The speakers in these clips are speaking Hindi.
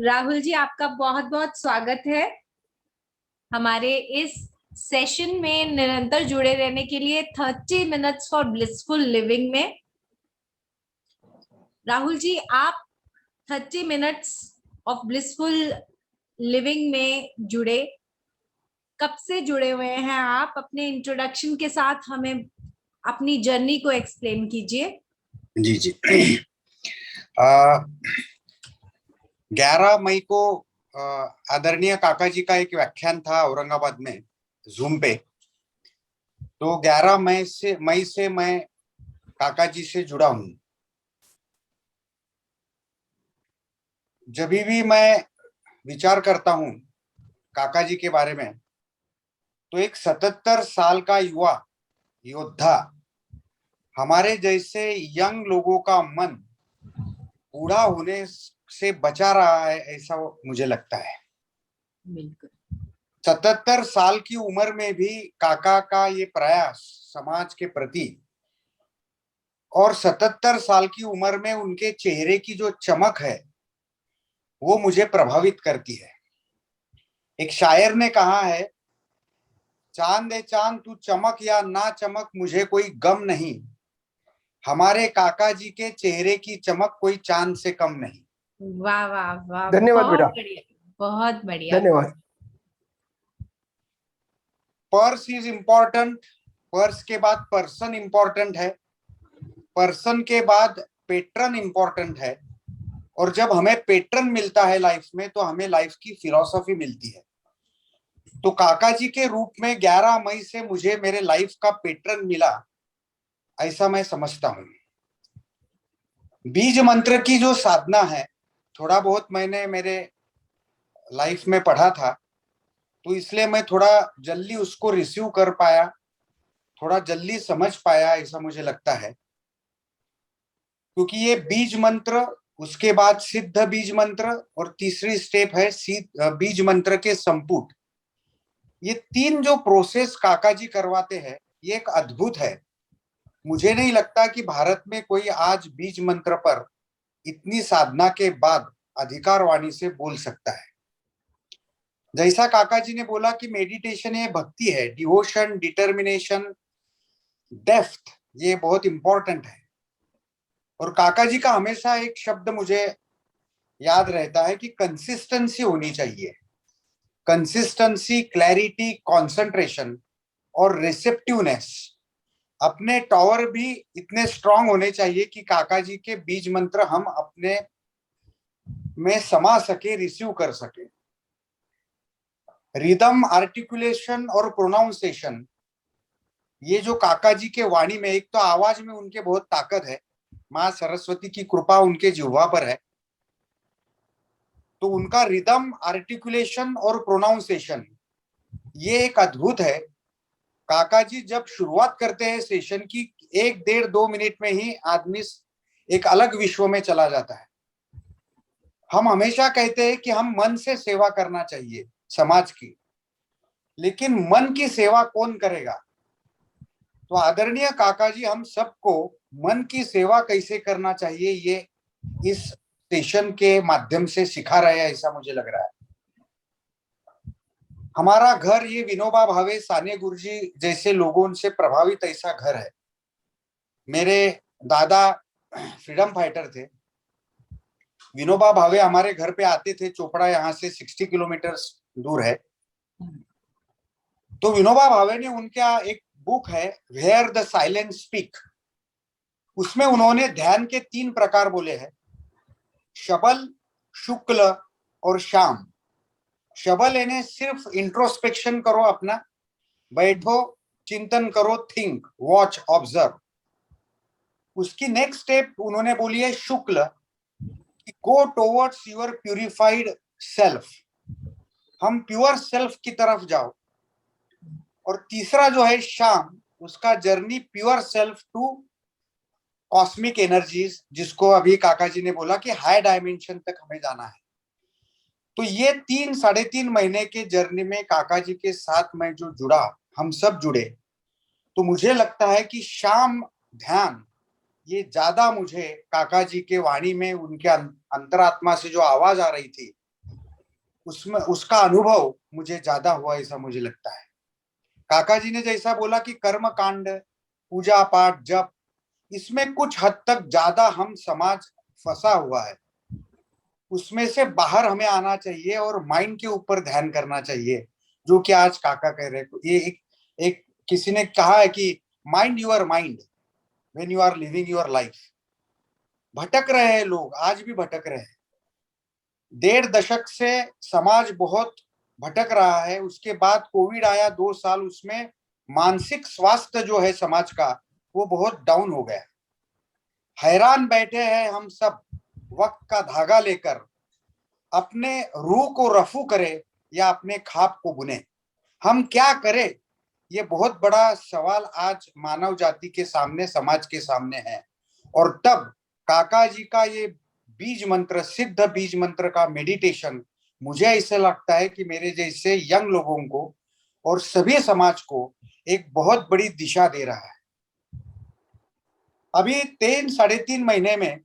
राहुल जी, आपका बहुत बहुत स्वागत है हमारे इस सेशन में निरंतर जुड़े रहने के लिए 30 मिनट्स फॉर ब्लिसफुल लिविंग में। राहुल जी, आप 30 मिनट्स ऑफ ब्लिसफुल लिविंग में जुड़े, कब से जुड़े हुए हैं आप? अपने इंट्रोडक्शन के साथ हमें अपनी जर्नी को एक्सप्लेन कीजिए। जी जी। 11 मई को आदरणीय काका जी का एक व्याख्यान था औरंगाबाद में जूम पे। तो 11 मई से मैं काका जी से जुड़ा हूँ। जब भी मैं विचार करता हूँ काका जी के बारे में, तो एक 77 साल का युवा योद्धा हमारे जैसे यंग लोगों का मन बूढ़ा होने से बचा रहा है, ऐसा मुझे लगता है। बिल्कुल। 77 साल की उम्र में भी काका का ये प्रयास समाज के प्रति, और 77 साल की उम्र में उनके चेहरे की जो चमक है वो मुझे प्रभावित करती है। एक शायर ने कहा है, चांद ए चांद तू चमक या ना चमक मुझे कोई गम नहीं, हमारे काका जी के चेहरे की चमक कोई चांद से कम नहीं। वाह वाह वाह, धन्यवाद बहुत बेटा। बढ़िया, बहुत बढ़िया। धन्यवाद। पर्स इज इम्पोर्टेंट, पर्स के बाद पर्सन इम्पोर्टेंट है, पर्सन के बाद पेट्रन इम्पोर्टेंट है, और जब हमें पेट्रन मिलता है लाइफ में तो हमें लाइफ की फिलॉसफी मिलती है। तो काका जी के रूप में 11 मई से मुझे मेरे लाइफ का पेट्रन मिला, ऐसा मैं समझता हूँ। बीज मंत्र की जो साधना है, थोड़ा बहुत मैंने मेरे लाइफ में पढ़ा था, तो इसलिए मैं थोड़ा जल्दी उसको रिसीव कर पाया, थोड़ा जल्दी समझ पाया, ऐसा मुझे लगता है। क्योंकि ये बीज मंत्र, उसके बाद सिद्ध बीज मंत्र, और तीसरी स्टेप है बीज मंत्र के संपुट। ये तीन जो प्रोसेस काका जी करवाते हैं, ये एक अद्भुत है। मुझे नहीं लगता कि भारत में कोई आज बीज मंत्र पर इतनी साधना के बाद अधिकार वाणी से बोल सकता है। जैसा काका जी ने बोला कि मेडिटेशन ये भक्ति है, डिवोशन, डिटर्मिनेशन, डेप्थ, ये बहुत इंपॉर्टेंट है। और काका जी का हमेशा एक शब्द मुझे याद रहता है कि कंसिस्टेंसी होनी चाहिए। कंसिस्टेंसी, क्लैरिटी, कंसंट्रेशन और रिसेप्टिवनेस। अपने टॉवर भी इतने स्ट्रांग होने चाहिए कि काका जी के बीज मंत्र हम अपने में समा सके, रिसीव कर सके। रिदम, आर्टिकुलेशन और प्रोनाउंसिएशन, ये जो काका जी के वाणी में, एक तो आवाज में उनके बहुत ताकत है, माँ सरस्वती की कृपा उनके जिह्वा पर है, तो उनका रिदम, आर्टिकुलेशन और प्रोनाउंसिएशन ये एक अद्भुत है। काका जी जब शुरुआत करते हैं सेशन की, 1 डेढ़ 2 मिनट में ही आदमी एक अलग विश्व में चला जाता है। हम हमेशा कहते हैं कि हम मन से सेवा करना चाहिए समाज की, लेकिन मन की सेवा कौन करेगा? तो आदरणीय काका जी हम सबको मन की सेवा कैसे करना चाहिए, ये इस सेशन के माध्यम से सिखा रहे हैं, ऐसा मुझे लग रहा है। हमारा घर ये विनोबा भावे, साने गुरुजी जैसे लोगों से प्रभावित ऐसा घर है। मेरे दादा फ्रीडम फाइटर थे। विनोबा भावे हमारे घर पे आते थे, चोपड़ा यहाँ से 60 किलोमीटर दूर है। तो विनोबा भावे ने, उनका एक बुक है वेयर द साइलेंट स्पीक, उसमें उन्होंने ध्यान के 3 प्रकार बोले हैं, शबल, शुक्ल और शाम। शबल यानी सिर्फ इंट्रोस्पेक्शन करो अपना, बैठो, चिंतन करो, थिंक, वॉच, ऑब्जर्व। उसकी नेक्स्ट स्टेप उन्होंने बोली है शुक्ल, go towards your purified self, हम प्योर सेल्फ की तरफ जाओ। और तीसरा जो है शाम, उसका journey pure self to cosmic energies, जिसको अभी काका जी ने बोला कि हाई डायमेंशन तक हमें जाना है। तो ये 3 साढ़े 3 महीने के जर्नी में काका जी के साथ मैं जो जुड़ा, हम सब जुड़े, तो मुझे लगता है कि शाम ध्यान ये ज्यादा मुझे काका जी के वाणी में, उनके अंतरात्मा से जो आवाज आ रही थी, उसमें उसका अनुभव मुझे ज्यादा हुआ ऐसा मुझे लगता है। काका जी ने जैसा बोला कि कर्म कांड, पूजा पाठ, जप, इसमें कुछ हद तक ज्यादा हम समाज फंसा हुआ है, उसमें से बाहर हमें आना चाहिए और माइंड के ऊपर ध्यान करना चाहिए, जो कि आज काका कह रहे हैं। ये एक किसी ने कहा है कि mind your mind when you are living your life. भटक रहे हैं लोग, आज भी भटक रहे हैं। 1.5 दशक से समाज बहुत भटक रहा है। उसके बाद कोविड आया 2 साल, उसमें मानसिक स्वास्थ्य जो है समाज का वो बहुत डाउन हो गया। हैरान बैठे हैं हम सब, वक्त का धागा लेकर अपने रूह को रफू करे या अपने खाप को बुने, हम क्या करें? ये बहुत बड़ा सवाल आज मानव जाति के सामने, समाज के सामने है। और तब काका जी का ये बीज मंत्र, सिद्ध बीज मंत्र का मेडिटेशन, मुझे ऐसे लगता है कि मेरे जैसे यंग लोगों को और सभी समाज को एक बहुत बड़ी दिशा दे रहा है। अभी 3-3.5 महीने में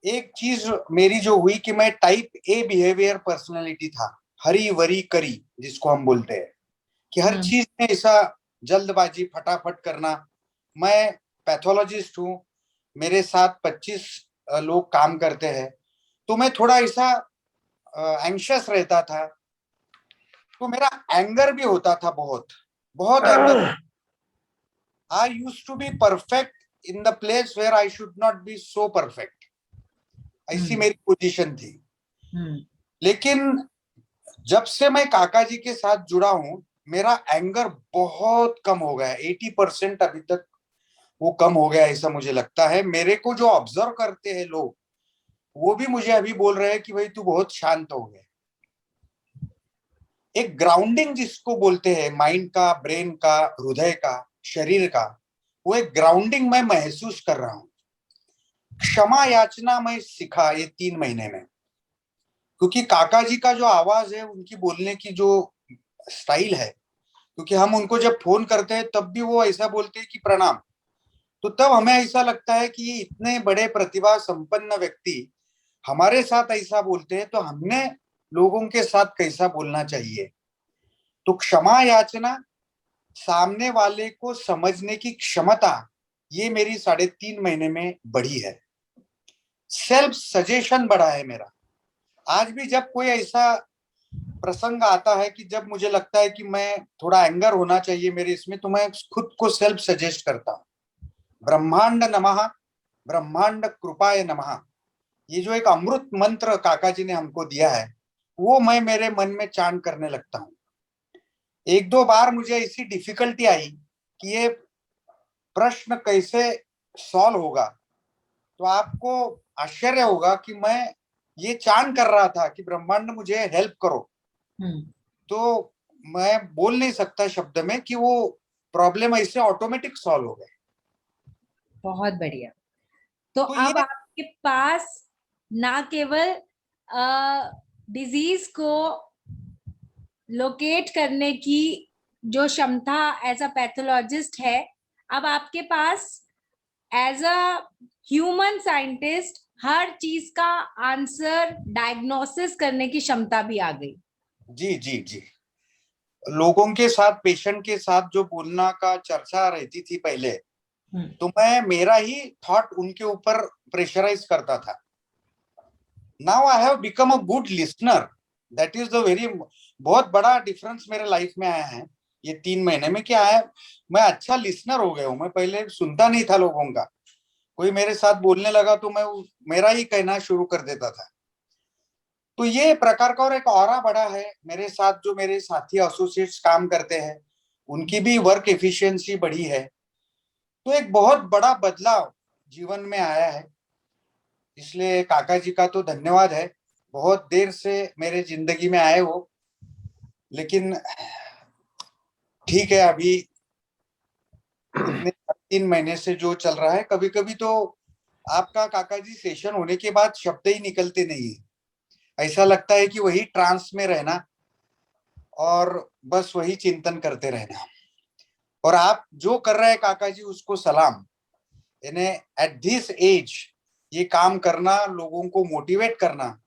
एक चीज मेरी जो हुई कि मैं टाइप ए बिहेवियर पर्सनालिटी था, हरी वरी करी जिसको हम बोलते हैं, कि हर चीज में ऐसा जल्दबाजी, फटाफट करना। मैं पैथोलॉजिस्ट हूँ, मेरे साथ 25 लोग काम करते हैं, तो मैं थोड़ा ऐसा एंशियस रहता था, तो मेरा एंगर भी होता था, बहुत बहुत anger. I used to be perfect in the place where I should not be so perfect, ऐसी मेरी पोजीशन थी। लेकिन जब से मैं काका जी के साथ जुड़ा हूं, मेरा एंगर बहुत कम हो गया, 80% अभी तक वो कम हो गया ऐसा मुझे लगता है। मेरे को जो ऑब्जर्व करते हैं लोग, वो भी मुझे अभी बोल रहे हैं कि भाई तू बहुत शांत हो गया। एक ग्राउंडिंग जिसको बोलते हैं, माइंड का, ब्रेन का, हृदय का, शरीर का, वो एक ग्राउंडिंग मैं महसूस कर रहा हूं। क्षमा याचना मैं सीखा ये 3 महीने में, क्योंकि काका जी का जो आवाज है, उनकी बोलने की जो स्टाइल है, क्योंकि हम उनको जब फोन करते हैं तब भी वो ऐसा बोलते हैं कि प्रणाम, तो तब हमें ऐसा लगता है कि ये इतने बड़े प्रतिभा संपन्न व्यक्ति हमारे साथ ऐसा बोलते हैं, तो हमने लोगों के साथ कैसा बोलना चाहिए। तो क्षमा याचना, सामने वाले को समझने की क्षमता, ये मेरी 3.5 महीने में बढ़ी है। सेल्फ सजेशन बढ़ा है मेरा। आज भी जब कोई ऐसा प्रसंग आता है कि जब मुझे लगता है कि मैं थोड़ा एंगर होना चाहिए मेरे इसमें, तो मैं खुद को सेल्फ सजेस्ट करता हूँ। ब्रह्मांड नमः, ब्रह्मांड कृपाय नमः, ये जो एक अमृत मंत्र काका जी ने हमको दिया है, वो मैं मेरे मन में चांट करने लगता हूँ। 1-2 बार मुझे ऐसी डिफिकल्टी आई कि ये प्रश्न कैसे सॉल्व होगा, तो आपको आश्चर्य होगा कि मैं ये चांट कर रहा था कि ब्रह्मांड मुझे हेल्प करो। तो मैं बोल नहीं सकता शब्द में कि वो प्रॉब्लम ऐसे ऑटोमेटिक सॉल्व हो गए। बहुत बढ़िया। तो ये अब आपके पास ना केवल डिजीज को लोकेट करने की जो क्षमता एज अ पैथोलॉजिस्ट है, अब आपके पास एज अ ह्यूमन साइंटिस्ट हर चीज का आंसर डायग्नोसिस करने की क्षमता भी आ गई। जी जी जी, लोगों के साथ, पेशेंट के साथ जो बोलना का चर्चा रहती थी पहले, तो मैं मेरा ही थॉट उनके ऊपर प्रेशराइज करता था। Now I have become a good listener, that is the very, बहुत बड़ा डिफरेंस मेरे लाइफ में आया है ये 3 महीने में। क्या है, मैं अच्छा लिसनर हो गया हूँ। मैं पहले सुनता नहीं था लोगों का, कोई मेरे साथ बोलने लगा तो मैं मेरा ही कहना शुरू कर देता था। तो ये प्रकार का और एक ऑरा बढ़ा है मेरे साथ। जो मेरे साथी एसोसिएट्स काम करते हैं, उनकी भी वर्क एफिशिएंसी बढ़ी है। तो एक बहुत बड़ा बदलाव जीवन में आया है। इसलिए काका जी का तो धन्यवाद है, बहुत देर से मेरे जिंदगी में आए हो। लेकिन ठीक है, अभी इतने 3 महीने से जो चल रहा है, कभी कभी तो आपका काका जी सेशन होने के बाद शब्द ही निकलते नहीं है। ऐसा लगता है कि वही ट्रांस में रहना और बस वही चिंतन करते रहना। और आप जो कर रहे हैं काका जी, उसको सलाम। यानी एट दिस एज ये काम करना, लोगों को मोटिवेट करना,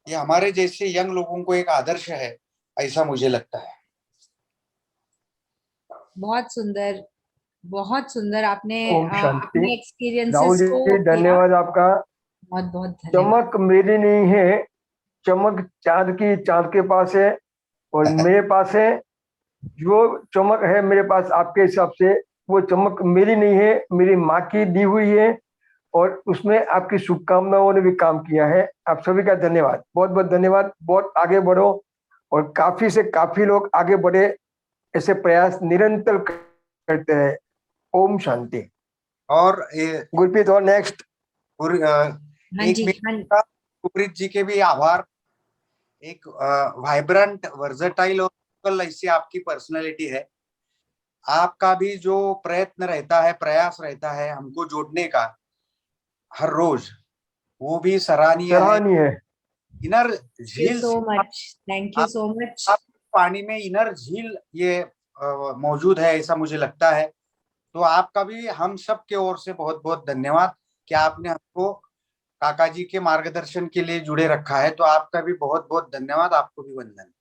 ये हमारे जैसे यंग लोगों को एक आदर्श है, ऐसा मुझे लगता है। बहुत सुंदर, बहुत सुंदर। आपने ओम शांति। अपने राहुल एक्सपीरियंसेस को जी किया। धन्यवाद आपका। बहुत बहुत धन्यवाद। चमक मेरी नहीं है, चमक चांद की, चांद के पास है और मेरे पास है। जो चमक है मेरे पास आपके हिसाब से, वो चमक मेरी नहीं है, मेरी माँ की दी हुई है और उसमें आपकी शुभकामनाओं ने भी काम किया है। आप सभी का धन्यवाद, बहुत बहुत धन्यवाद। बहुत आगे बढ़ो और काफी से काफी लोग आगे बढ़े, ऐसे प्रयास निरंतर करते रहे। ओम शांति। और गुरप्रीत और नेक्स्ट। हाँ एक जी, हाँ। मिनट का गुरप्रीत जी के भी आभार। एक वाइब्रेंट, वर्सेटाइल और ऐसी आपकी पर्सनालिटी है। आपका भी जो प्रयत्न रहता है, प्रयास रहता है हमको जोड़ने का हर रोज, वो भी सराहनीय है। सराहनीय है। इनर थैंक यू झील सो मच, थैंक यू आप, सो मच। आप पानी में इनर झील ये मौजूद है, ऐसा मुझे लगता है। तो आपका भी हम सब के ओर से बहुत बहुत धन्यवाद कि आपने हमको काका जी के मार्गदर्शन के लिए जुड़े रखा है। तो आपका भी बहुत बहुत धन्यवाद, आपको भी वंदन।